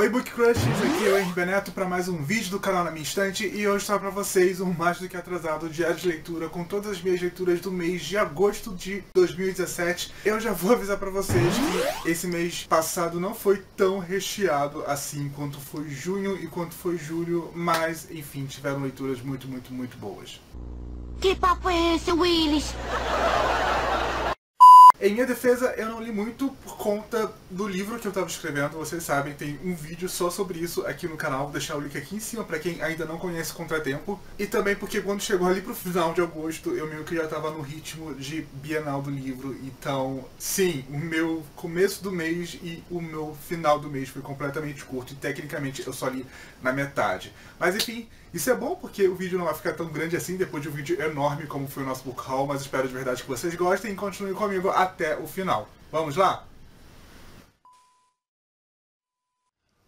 Oi Book Crushes, aqui é o Henrique Beneto para mais um vídeo do canal Na Minha Estante e hoje trago para vocês um mais do que atrasado diário de leitura com todas as minhas leituras do mês de agosto de 2017. Eu já vou avisar para vocês que esse mês passado não foi tão recheado assim quanto foi junho e quanto foi julho, mas enfim, tiveram leituras muito boas. Que papo é esse, Willis? Em minha defesa, eu não li muito por conta do livro que eu estava escrevendo. Vocês sabem, tem um vídeo só sobre isso aqui no canal. Vou deixar o link aqui em cima para quem ainda não conhece Contratempo. E também porque quando chegou ali pro final de agosto, eu meio que já estava no ritmo de Bienal do livro. Então, sim, o meu começo do mês e o meu final do mês foi completamente curto. E tecnicamente eu só li na metade. Mas enfim, isso é bom porque o vídeo não vai ficar tão grande assim depois de um vídeo enorme como foi o nosso book haul. Mas espero de verdade que vocês gostem e continuem comigo até o final. Vamos lá?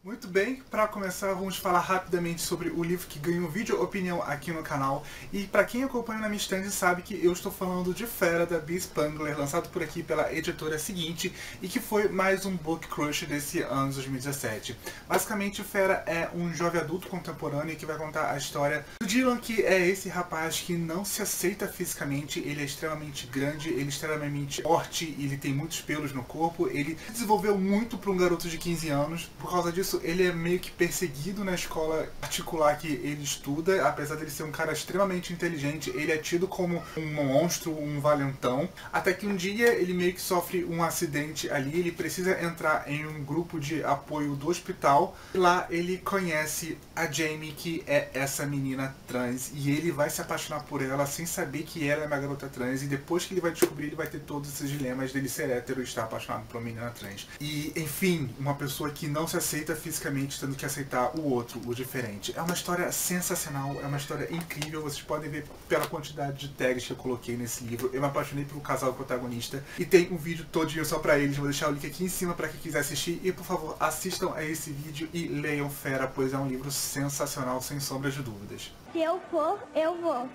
Muito bem, para começar vamos falar rapidamente sobre o livro que ganhou vídeo opinião aqui no canal. E para quem acompanha Na Minha Estante sabe que eu estou falando de Fera, da Bee Spangler, lançado por aqui pela editora seguinte e que foi mais um book crush desse ano de 2017. Basicamente, Fera é um jovem adulto contemporâneo que vai contar a história do Dylan, que é esse rapaz que não se aceita fisicamente. Ele é extremamente grande, ele é extremamente forte, ele tem muitos pelos no corpo, ele desenvolveu muito para um garoto de 15 anos. Por causa disso, ele é meio que perseguido na escola particular que ele estuda. Apesar dele ser um cara extremamente inteligente, ele é tido como um monstro, um valentão. Até que um dia ele meio que sofre um acidente ali, ele precisa entrar em um grupo de apoio do hospital. Lá ele conhece a Jamie, que é essa menina trans, e ele vai se apaixonar por ela sem saber que ela é uma garota trans. E depois que ele vai descobrir, ele vai ter todos esses dilemas dele ser hétero e estar apaixonado por uma menina trans. E enfim, uma pessoa que não se aceita fisicamente tendo que aceitar o outro, o diferente. É uma história sensacional, é uma história incrível. Vocês podem ver pela quantidade de tags que eu coloquei nesse livro. Eu me apaixonei pelo casal protagonista e tem um vídeo todinho só pra eles. Vou deixar o link aqui em cima pra quem quiser assistir. E por favor, assistam a esse vídeo e leiam Fera, pois é um livro sensacional, sem sombra de dúvidas. Se eu for, eu vou.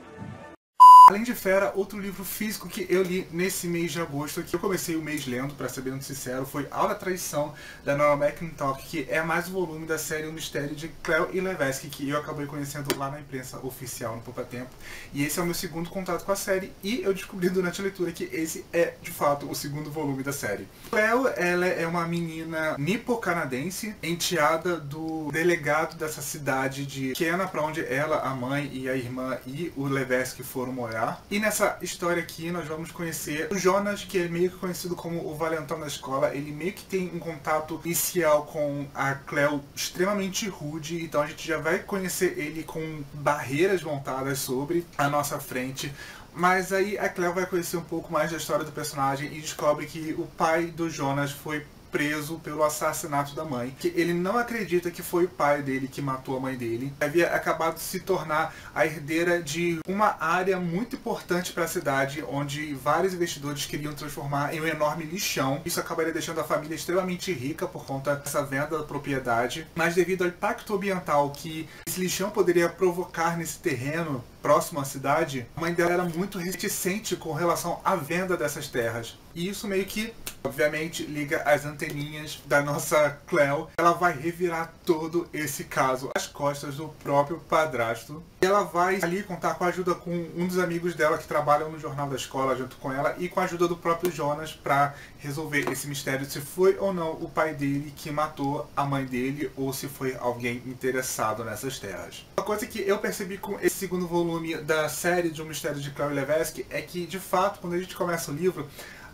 Além de Fera, outro livro físico que eu li nesse mês de agosto, que eu comecei o mês lendo, pra ser bem sincero, foi Aula da Traição, da Nora McIntosh, que é mais um volume da série O Mistério de Cleo e Levesque, que eu acabei conhecendo lá na imprensa oficial no Poupatempo. E esse é o meu segundo contato com a série, e eu descobri durante a leitura que esse é, de fato, o segundo volume da série. Cleo, ela é uma menina nipo-canadense, enteada do delegado dessa cidade de Kenna, pra onde ela, a mãe e a irmã e o Levesque foram morar. E nessa história aqui nós vamos conhecer o Jonas, que é meio que conhecido como o valentão da escola. Ele meio que tem um contato inicial com a Cleo extremamente rude, então a gente já vai conhecer ele com barreiras montadas sobre a nossa frente. Mas aí a Cleo vai conhecer um pouco mais da história do personagem e descobre que o pai do Jonas foi preso pelo assassinato da mãe, que ele não acredita que foi o pai dele que matou a mãe dele. Havia acabado de se tornar a herdeira de uma área muito importante para a cidade, onde vários investidores queriam transformar em um enorme lixão. Isso acabaria deixando a família extremamente rica por conta dessa venda da propriedade, mas devido ao impacto ambiental que esse lixão poderia provocar nesse terreno próximo à cidade, a mãe dela era muito reticente com relação à venda dessas terras. E isso meio que, obviamente, liga as anteninhas da nossa Cleo. Ela vai revirar todo esse caso às costas do próprio padrasto. Ela vai ali contar com a ajuda com um dos amigos dela que trabalham no jornal da escola junto com ela e com a ajuda do próprio Jonas para resolver esse mistério se foi ou não o pai dele que matou a mãe dele ou se foi alguém interessado nessas terras. Uma coisa que eu percebi com esse segundo volume da série de O Mistério de Cleo e Levesque é que, de fato, quando a gente começa o livro,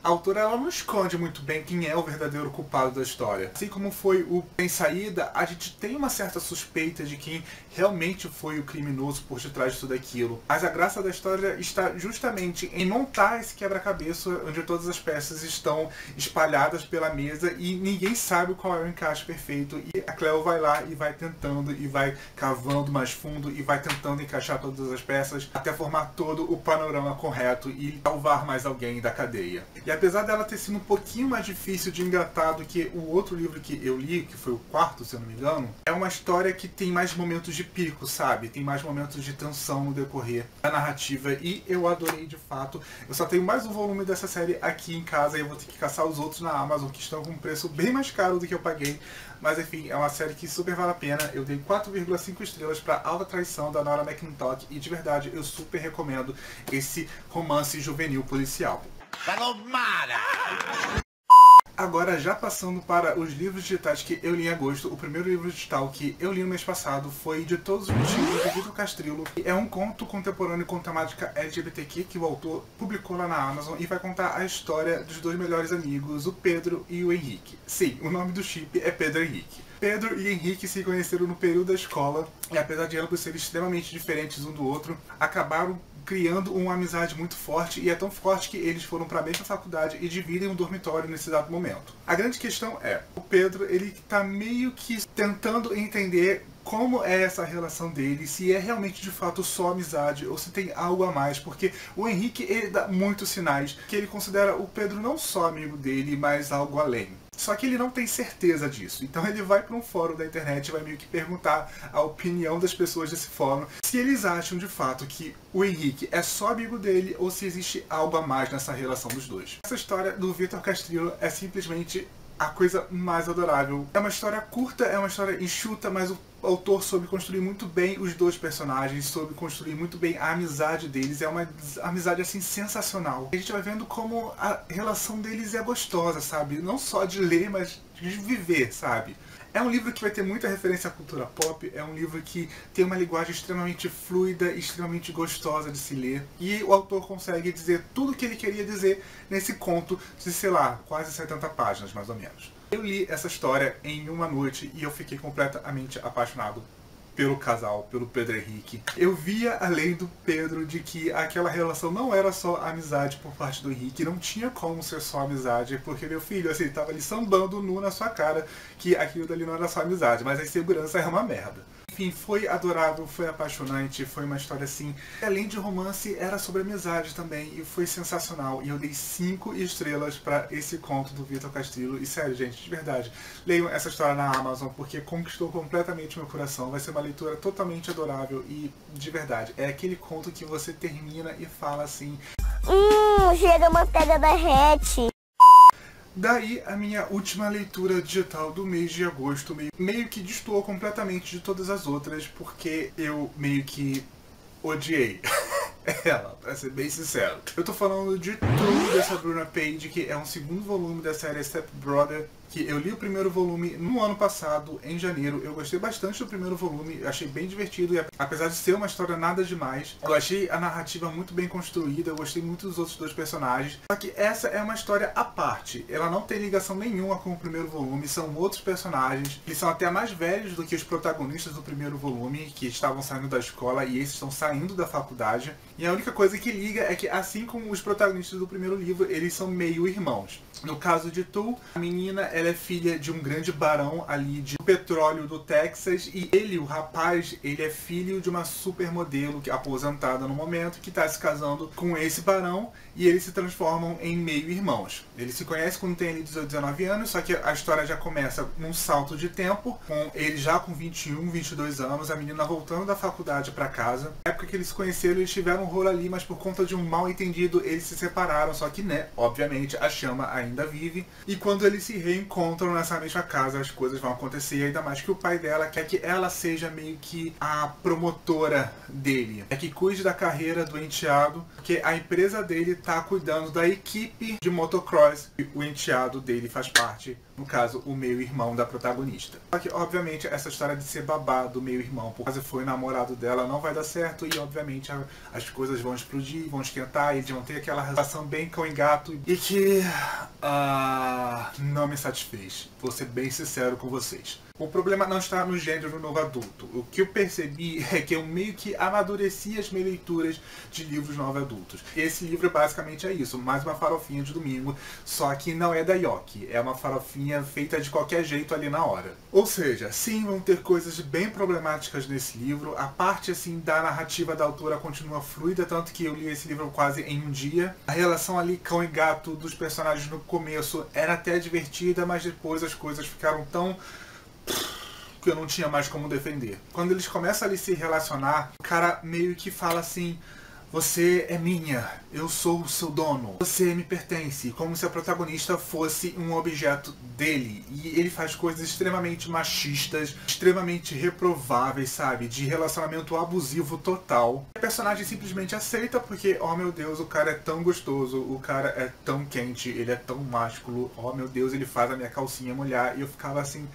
a autora ela não esconde muito bem quem é o verdadeiro culpado da história. Assim como foi o Sem Saída, a gente tem uma certa suspeita de quem realmente foi o criminoso por detrás de tudo aquilo. Mas a graça da história está justamente em montar esse quebra-cabeça onde todas as peças estão espalhadas pela mesa e ninguém sabe qual é o encaixe perfeito. E a Cleo vai lá e vai tentando e vai cavando mais fundo e vai tentando encaixar todas as peças até formar todo o panorama correto e salvar mais alguém da cadeia. E apesar dela ter sido um pouquinho mais difícil de engatar do que o outro livro que eu li, que foi o quarto, se eu não me engano, é uma história que tem mais momentos de pico, sabe? Tem mais momentos de tensão no decorrer da narrativa e eu adorei de fato. Eu só tenho mais um volume dessa série aqui em casa e eu vou ter que caçar os outros na Amazon, que estão com um preço bem mais caro do que eu paguei. Mas enfim, é uma série que super vale a pena. Eu dei 4,5 estrelas para Alta Traição da Nora McIntosh e de verdade eu super recomendo esse romance juvenil policial. Agora, já passando para os livros digitais que eu li em agosto, o primeiro livro digital que eu li no mês passado foi De Todos os Motivos, de Vitor Castrillo. É um conto contemporâneo com temática LGBTQ que o autor publicou lá na Amazon e vai contar a história dos dois melhores amigos, o Pedro e o Henrique. Sim, o nome do chip é Pedro Henrique. Pedro e Henrique se conheceram no período da escola e, apesar de ambos serem extremamente diferentes um do outro, acabaram criando uma amizade muito forte, e é tão forte que eles foram para a mesma faculdade e dividem um dormitório nesse exato momento. A grande questão é, o Pedro, ele tá meio que tentando entender como é essa relação dele, se é realmente de fato só amizade ou se tem algo a mais, porque o Henrique, ele dá muitos sinais que ele considera o Pedro não só amigo dele, mas algo além. Só que ele não tem certeza disso, então ele vai para um fórum da internet e vai meio que perguntar a opinião das pessoas desse fórum, se eles acham de fato que o Henrique é só amigo dele ou se existe algo a mais nessa relação dos dois. Essa história do Vitor Castrillo é simplesmente a coisa mais adorável. É uma história curta, é uma história enxuta, mas o autor soube construir muito bem os dois personagens, soube construir muito bem a amizade deles. É uma amizade assim sensacional. A gente vai vendo como a relação deles é gostosa, sabe? Não só de ler, mas de viver, sabe? É um livro que vai ter muita referência à cultura pop, é um livro que tem uma linguagem extremamente fluida e extremamente gostosa de se ler. E o autor consegue dizer tudo o que ele queria dizer nesse conto de, sei lá, quase 70 páginas, mais ou menos. Eu li essa história em uma noite e eu fiquei completamente apaixonado pelo casal, pelo Pedro Henrique. Eu via além do Pedro de que aquela relação não era só amizade por parte do Henrique, não tinha como ser só amizade, porque meu filho, assim, tava ali sambando nu na sua cara que aquilo dali não era só amizade, mas a insegurança era uma merda. Enfim, foi adorável, foi apaixonante, foi uma história assim. Além de romance, era sobre amizade também e foi sensacional. E eu dei 5 estrelas para esse conto do Vitor Castrillo. E sério, gente, de verdade, leiam essa história na Amazon porque conquistou completamente meu coração. Vai ser uma leitura totalmente adorável e, de verdade, é aquele conto que você termina e fala assim: chega a manteiga derrete. Daí a minha última leitura digital do mês de agosto meio que destoou completamente de todas as outras, porque eu meio que odiei ela, pra ser bem sincero. Eu tô falando de True, dessa Bruna Page, que é um segundo volume da série Step Brother, que eu li o primeiro volume no ano passado, em janeiro. Eu gostei bastante do primeiro volume, achei bem divertido, e apesar de ser uma história nada demais, eu achei a narrativa muito bem construída, eu gostei muito dos outros dois personagens. Só que essa é uma história à parte, ela não tem ligação nenhuma com o primeiro volume, são outros personagens, eles são até mais velhos do que os protagonistas do primeiro volume, que estavam saindo da escola e esses estão saindo da faculdade. E a única coisa que liga é que, assim como os protagonistas do primeiro livro, eles são meio irmãos. No caso de Tu, a menina, ela é filha de um grande barão ali de petróleo do Texas, e ele, o rapaz, ele é filho de uma supermodelo que é aposentada no momento, que está se casando com esse barão, e eles se transformam em meio irmãos. Eles se conhecem quando tem ali 18, 19 anos, só que a história já começa num salto de tempo, com ele já com 21, 22 anos, a menina voltando da faculdade para casa. Na época que eles se conheceram, eles tiveram um rolo ali, mas por conta de um mal entendido, eles se separaram, só que, né, obviamente, a chama ainda vive. E quando eles se reencontram nessa mesma casa, as coisas vão acontecer, ainda mais que o pai dela quer que ela seja meio que a promotora dele, é que cuide da carreira do enteado, porque a empresa dele tá cuidando da equipe de motocross e o enteado dele faz parte, no caso, o meio-irmão da protagonista. Só que, obviamente, essa história de ser babá do meio-irmão, por causa foi namorado dela, não vai dar certo e, obviamente, as coisas vão explodir, vão esquentar, e eles vão ter aquela relação bem cão e gato e que não me satisfez. Vou ser bem sincero com vocês. O problema não está no gênero novo adulto. O que eu percebi é que eu meio que amadureci as minhas leituras de livros novo adultos. Esse livro basicamente é isso, mais uma farofinha de domingo, só que não é da Yoki, é uma farofinha feita de qualquer jeito ali na hora. Ou seja, sim, vão ter coisas bem problemáticas nesse livro, a parte assim da narrativa da autora continua fluida, tanto que eu li esse livro quase em um dia. A relação ali cão e gato dos personagens no começo era até divertida, mas depois as coisas ficaram tão... que eu não tinha mais como defender. Quando eles começam a ali se relacionar, o cara meio que fala assim: você é minha, eu sou o seu dono, você me pertence, como se a protagonista fosse um objeto dele. E ele faz coisas extremamente machistas, extremamente reprováveis, sabe? De relacionamento abusivo total. A personagem simplesmente aceita porque, oh meu Deus, o cara é tão gostoso, o cara é tão quente, ele é tão másculo, oh meu Deus, ele faz a minha calcinha molhar. E eu ficava assim...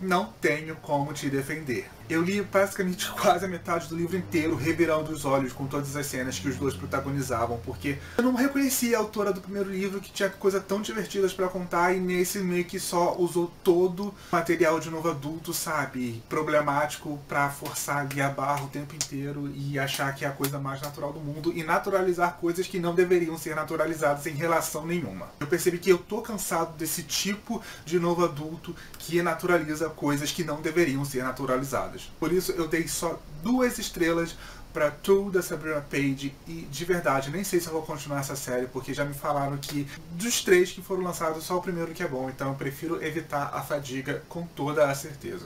não tenho como te defender. Eu li basicamente quase a metade do livro inteiro revirando os olhos com todas as cenas que os dois protagonizavam, porque eu não reconhecia a autora do primeiro livro, que tinha coisas tão divertidas pra contar, e nesse meio que só usou todo o material de novo adulto, sabe, problemático, pra forçar ali a barra o tempo inteiro e achar que é a coisa mais natural do mundo e naturalizar coisas que não deveriam ser naturalizadas em relação nenhuma. Eu percebi que eu tô cansado desse tipo de novo adulto que naturaliza coisas que não deveriam ser naturalizadas. Por isso eu dei só 2 estrelas para True, da Sabrina Page, e de verdade nem sei se eu vou continuar essa série, porque já me falaram que dos 3 que foram lançados só o primeiro que é bom, então eu prefiro evitar a fadiga com toda a certeza.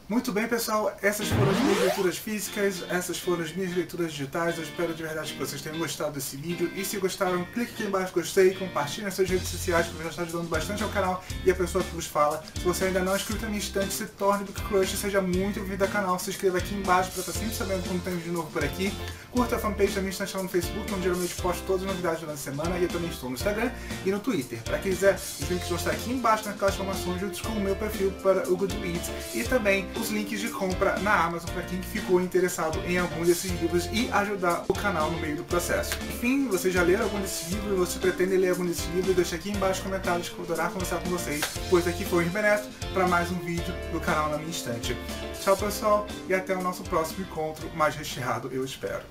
Muito bem, pessoal, essas foram as minhas leituras físicas, essas foram as minhas leituras digitais. Eu espero de verdade que vocês tenham gostado desse vídeo, e se gostaram, clique aqui embaixo gostei, compartilhe nas suas redes sociais, porque já está ajudando bastante ao canal e a pessoa que vos fala. Se você ainda não é inscrito na minha estante, se torne Book Crush, seja muito bem-vindo ao canal, se inscreva aqui embaixo para estar sempre sabendo quando tem vídeo novo por aqui. Curta a fanpage da minha estante lá no Facebook, onde geralmente posto todas as novidades durante a semana, e eu também estou no Instagram e no Twitter. Para quem quiser, os links vão estar aqui embaixo naquelas informações, juntos com o meu perfil para o Goodreads, e também os links de compra na Amazon para quem ficou interessado em algum desses livros e ajudar o canal no meio do processo. Enfim, vocês já leram algum desses livros e você pretende ler algum desses livros, deixa aqui embaixo nos comentários que eu vou adorar conversar com vocês, pois aqui foi o Ribe Neto para mais um vídeo do canal Na Minha Estante. Tchau, pessoal, e até o nosso próximo encontro mais recheado, eu espero.